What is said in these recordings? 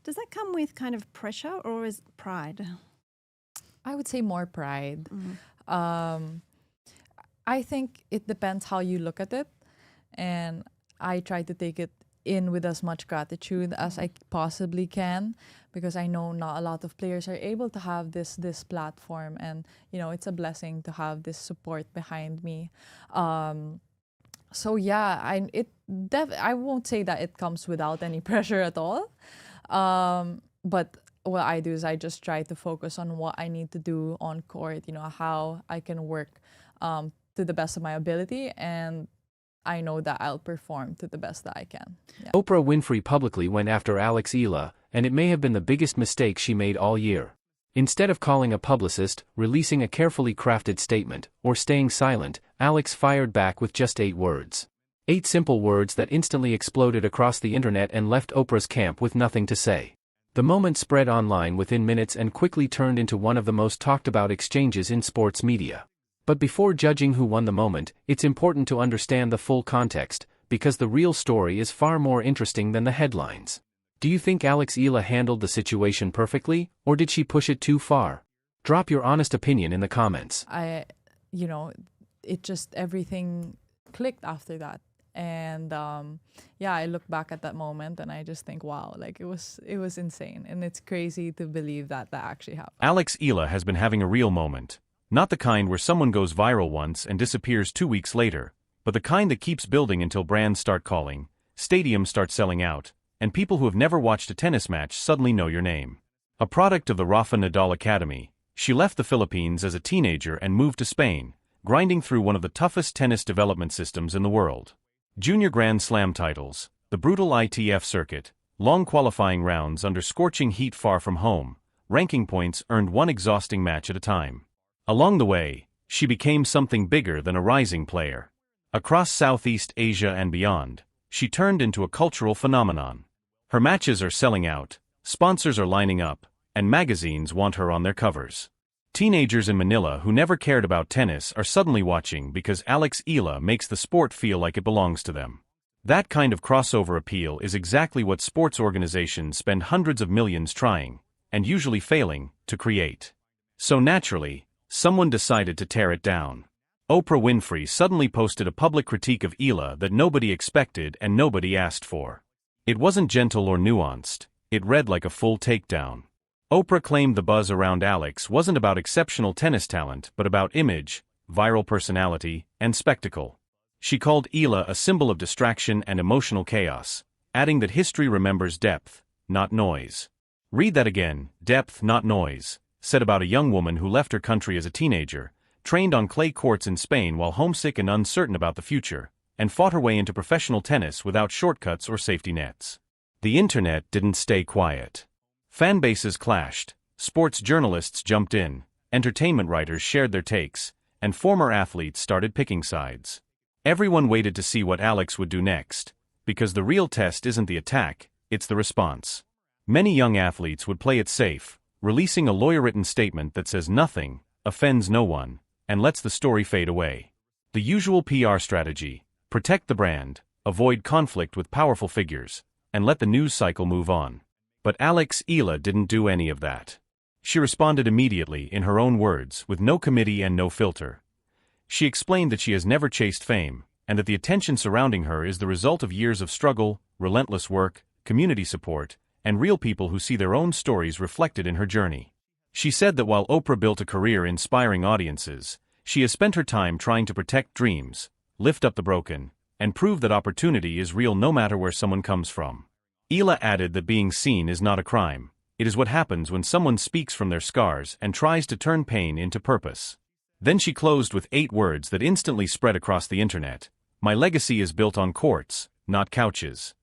Does that come with kind of pressure or is it pride? I would say more pride. Mm-hmm. I think it depends how you look at it. And I try to take it in with as much gratitude as I possibly can, because I know not a lot of players are able to have this platform, and it's a blessing to have this support behind me. So yeah, I won't say that it comes without any pressure at all. But what I do is I just try to focus on what I need to do on court, how I can work to the best of my ability, and I know that I'll perform to the best that I can. Yeah. Oprah Winfrey publicly went after Eala, and it may have been the biggest mistake she made all year. Instead of calling a publicist, releasing a carefully crafted statement, or staying silent, Alex fired back with just 8 words. 8 simple words that instantly exploded across the internet and left Oprah's camp with nothing to say. The moment spread online within minutes and quickly turned into one of the most talked about exchanges in sports media. But before judging who won the moment, it's important to understand the full context, because the real story is far more interesting than the headlines. Do you think Eala handled the situation perfectly, or did she push it too far? Drop your honest opinion in the comments. It just, everything clicked after that. And I look back at that moment and I just think, wow, like it was insane. And it's crazy to believe that actually happened. Eala has been having a real moment. Not the kind where someone goes viral once and disappears 2 weeks later, but the kind that keeps building until brands start calling, stadiums start selling out, and people who have never watched a tennis match suddenly know your name. A product of the Rafa Nadal Academy, she left the Philippines as a teenager and moved to Spain, grinding through one of the toughest tennis development systems in the world. Junior Grand Slam titles, the brutal ITF circuit, long qualifying rounds under scorching heat far from home, ranking points earned one exhausting match at a time. Along the way, she became something bigger than a rising player. Across Southeast Asia and beyond, she turned into a cultural phenomenon. Her matches are selling out, sponsors are lining up, and magazines want her on their covers. Teenagers in Manila who never cared about tennis are suddenly watching because Eala makes the sport feel like it belongs to them. That kind of crossover appeal is exactly what sports organizations spend hundreds of millions trying, and usually failing, to create. So naturally, someone decided to tear it down. Oprah Winfrey suddenly posted a public critique of Eala that nobody expected and nobody asked for. It wasn't gentle or nuanced, it read like a full takedown. Oprah claimed the buzz around Alex wasn't about exceptional tennis talent but about image, viral personality, and spectacle. She called Eala a symbol of distraction and emotional chaos, adding that history remembers depth, not noise. Read that again, depth not noise, said about a young woman who left her country as a teenager, trained on clay courts in Spain while homesick and uncertain about the future, and fought her way into professional tennis without shortcuts or safety nets. The internet didn't stay quiet. Fan bases clashed, sports journalists jumped in, entertainment writers shared their takes, and former athletes started picking sides. Everyone waited to see what Alex would do next, because the real test isn't the attack, it's the response. Many young athletes would play it safe, releasing a lawyer-written statement that says nothing, offends no one, and lets the story fade away. The usual PR strategy: protect the brand, avoid conflict with powerful figures, and let the news cycle move on. But Eala didn't do any of that. She responded immediately in her own words, with no committee and no filter. She explained that she has never chased fame, and that the attention surrounding her is the result of years of struggle, relentless work, community support, and real people who see their own stories reflected in her journey. She said that while Oprah built a career inspiring audiences, she has spent her time trying to protect dreams, lift up the broken, and prove that opportunity is real no matter where someone comes from. Eala added that being seen is not a crime. It is what happens when someone speaks from their scars and tries to turn pain into purpose. Then she closed with 8 words that instantly spread across the internet: "My legacy is built on courts, not couches."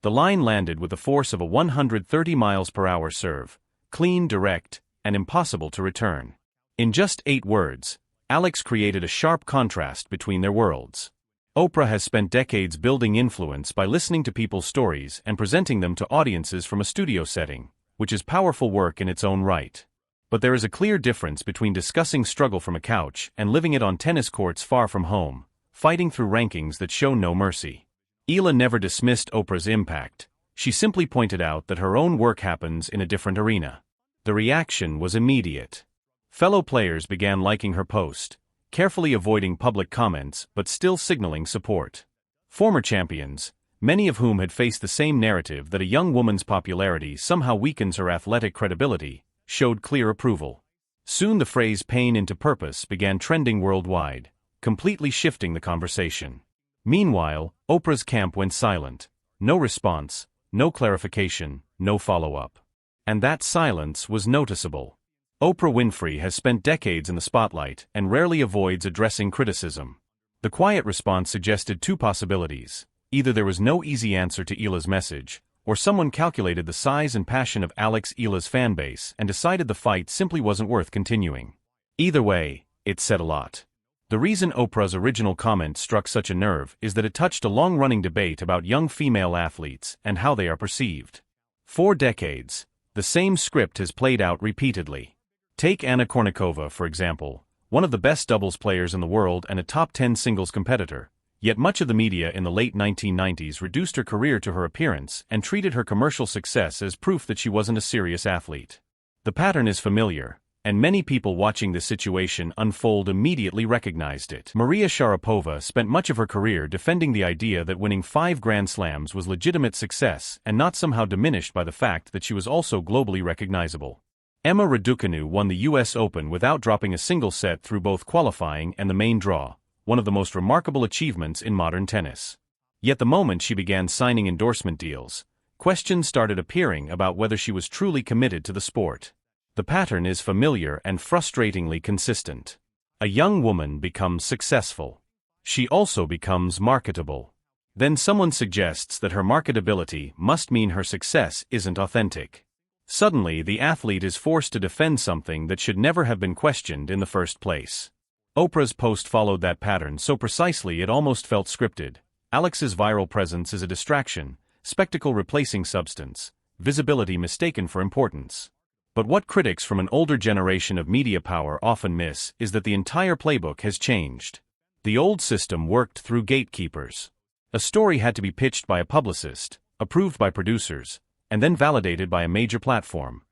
The line landed with the force of a 130 miles per hour serve, clean, direct, and impossible to return. In just 8 words, Alex created a sharp contrast between their worlds. Oprah has spent decades building influence by listening to people's stories and presenting them to audiences from a studio setting, which is powerful work in its own right. But there is a clear difference between discussing struggle from a couch and living it on tennis courts far from home, fighting through rankings that show no mercy. Eala never dismissed Oprah's impact. She simply pointed out that her own work happens in a different arena. The reaction was immediate. Fellow players began liking her post, carefully avoiding public comments but still signaling support. Former champions, many of whom had faced the same narrative that a young woman's popularity somehow weakens her athletic credibility, showed clear approval. Soon the phrase "pain into purpose" began trending worldwide, completely shifting the conversation. Meanwhile, Oprah's camp went silent. No response, no clarification, no follow-up. And that silence was noticeable. Oprah Winfrey has spent decades in the spotlight and rarely avoids addressing criticism. The quiet response suggested two possibilities. Either there was no easy answer to Eala's message, or someone calculated the size and passion of Eala's fanbase and decided the fight simply wasn't worth continuing. Either way, it said a lot. The reason Oprah's original comment struck such a nerve is that it touched a long-running debate about young female athletes and how they are perceived. For decades, the same script has played out repeatedly. Take Anna Kournikova, for example, one of the best doubles players in the world and a top 10 singles competitor. Yet much of the media in the late 1990s reduced her career to her appearance and treated her commercial success as proof that she wasn't a serious athlete. The pattern is familiar, and many people watching this situation unfold immediately recognized it. Maria Sharapova spent much of her career defending the idea that winning 5 Grand Slams was legitimate success and not somehow diminished by the fact that she was also globally recognizable. Emma Raducanu won the US Open without dropping a single set through both qualifying and the main draw, one of the most remarkable achievements in modern tennis. Yet the moment she began signing endorsement deals, questions started appearing about whether she was truly committed to the sport. The pattern is familiar and frustratingly consistent. A young woman becomes successful. She also becomes marketable. Then someone suggests that her marketability must mean her success isn't authentic. Suddenly, the athlete is forced to defend something that should never have been questioned in the first place. Oprah's post followed that pattern so precisely it almost felt scripted. Alex's viral presence is a distraction, spectacle replacing substance, visibility mistaken for importance. But what critics from an older generation of media power often miss is that the entire playbook has changed. The old system worked through gatekeepers. A story had to be pitched by a publicist, approved by producers, and then validated by a major platform.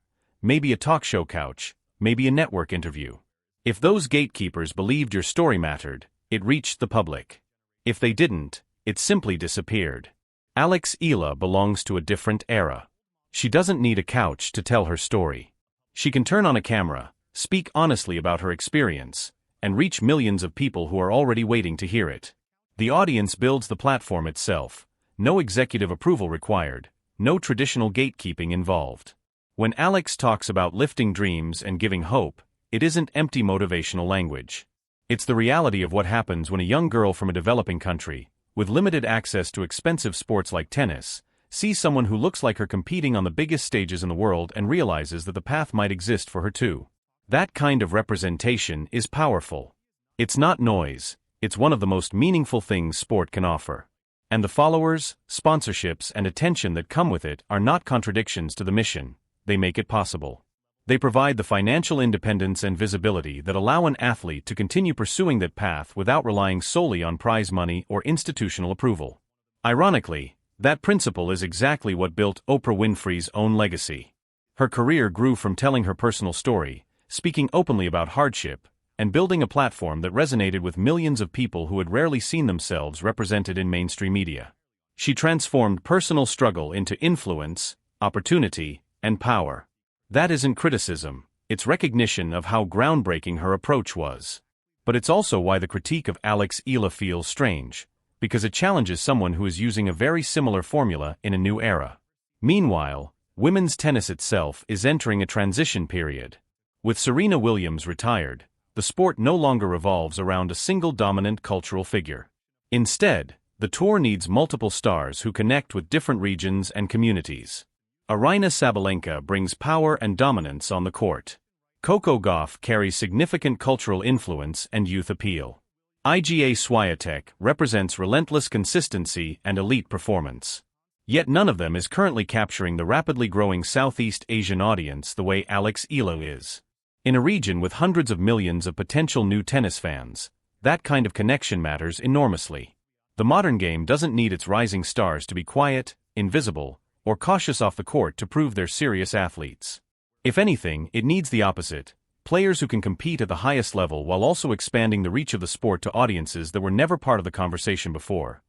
Maybe a talk show couch, maybe a network interview. If those gatekeepers believed your story mattered, it reached the public. If they didn't, it simply disappeared. Eala belongs to a different era. She doesn't need a couch to tell her story. She can turn on a camera, speak honestly about her experience, and reach millions of people who are already waiting to hear it. The audience builds the platform itself, no executive approval required, no traditional gatekeeping involved. When Alex talks about lifting dreams and giving hope, it isn't empty motivational language. It's the reality of what happens when a young girl from a developing country, with limited access to expensive sports like tennis, sees someone who looks like her competing on the biggest stages in the world and realizes that the path might exist for her too. That kind of representation is powerful. It's not noise, it's one of the most meaningful things sport can offer. And the followers, sponsorships, and attention that come with it are not contradictions to the mission, they make it possible. They provide the financial independence and visibility that allow an athlete to continue pursuing that path without relying solely on prize money or institutional approval. Ironically, that principle is exactly what built Oprah Winfrey's own legacy. Her career grew from telling her personal story, speaking openly about hardship, and building a platform that resonated with millions of people who had rarely seen themselves represented in mainstream media. She transformed personal struggle into influence, opportunity, and power. That isn't criticism, it's recognition of how groundbreaking her approach was. But it's also why the critique of Eala feels strange, because it challenges someone who is using a very similar formula in a new era. Meanwhile, women's tennis itself is entering a transition period. With Serena Williams retired, the sport no longer revolves around a single dominant cultural figure. Instead, the tour needs multiple stars who connect with different regions and communities. Aryna Sabalenka brings power and dominance on the court. Coco Gauff carries significant cultural influence and youth appeal. Iga Swiatek represents relentless consistency and elite performance. Yet none of them is currently capturing the rapidly growing Southeast Asian audience the way Eala is. In a region with hundreds of millions of potential new tennis fans, that kind of connection matters enormously. The modern game doesn't need its rising stars to be quiet, invisible, or cautious off the court to prove they're serious athletes. If anything, it needs the opposite. Players who can compete at the highest level while also expanding the reach of the sport to audiences that were never part of the conversation before.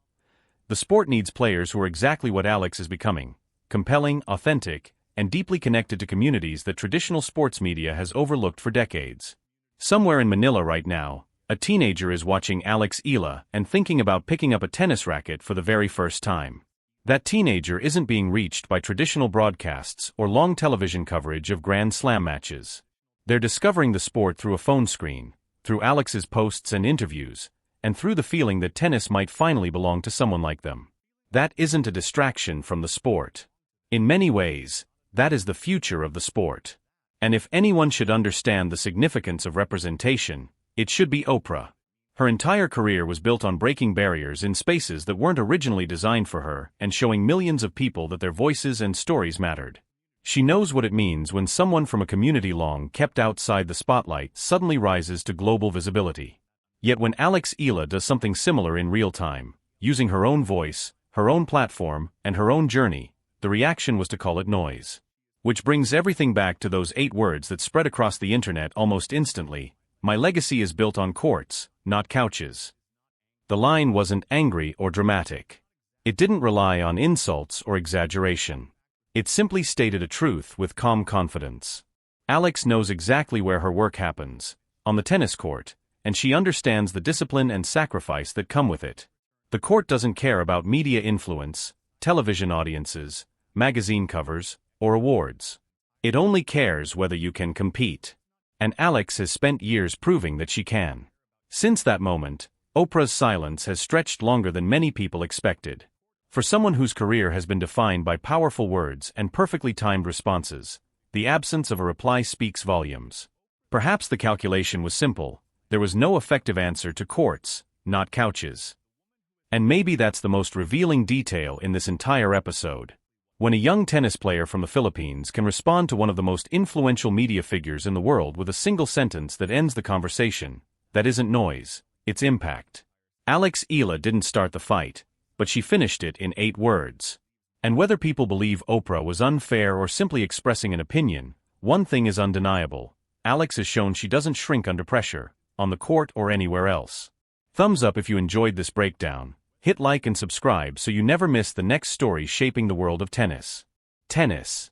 The sport needs players who are exactly what Alex is becoming: compelling, authentic, and deeply connected to communities that traditional sports media has overlooked for decades. Somewhere in Manila right now, a teenager is watching Eala and thinking about picking up a tennis racket for the very first time. That teenager isn't being reached by traditional broadcasts or long television coverage of Grand Slam matches. They're discovering the sport through a phone screen, through Alex's posts and interviews, and through the feeling that tennis might finally belong to someone like them. That isn't a distraction from the sport. In many ways, that is the future of the sport. And if anyone should understand the significance of representation, it should be Oprah. Her entire career was built on breaking barriers in spaces that weren't originally designed for her and showing millions of people that their voices and stories mattered. She knows what it means when someone from a community long kept outside the spotlight suddenly rises to global visibility. Yet when Eala does something similar in real time, using her own voice, her own platform, and her own journey, the reaction was to call it noise. Which brings everything back to those 8 words that spread across the internet almost instantly: "My legacy is built on courts, not couches." The line wasn't angry or dramatic. It didn't rely on insults or exaggeration. It simply stated a truth with calm confidence. Alex knows exactly where her work happens, on the tennis court, and she understands the discipline and sacrifice that come with it. The court doesn't care about media influence, television audiences, magazine covers, or awards. It only cares whether you can compete. And Alex has spent years proving that she can. Since that moment, Oprah's silence has stretched longer than many people expected. For someone whose career has been defined by powerful words and perfectly timed responses, the absence of a reply speaks volumes. Perhaps the calculation was simple: there was no effective answer to courts, not couches. And maybe that's the most revealing detail in this entire episode. When a young tennis player from the Philippines can respond to one of the most influential media figures in the world with a single sentence that ends the conversation, that isn't noise, it's impact. Eala didn't start the fight, but she finished it in 8 words. And whether people believe Oprah was unfair or simply expressing an opinion, one thing is undeniable: Alex has shown she doesn't shrink under pressure, on the court or anywhere else. Thumbs up if you enjoyed this breakdown. Hit like and subscribe so you never miss the next story shaping the world of tennis. Tennis.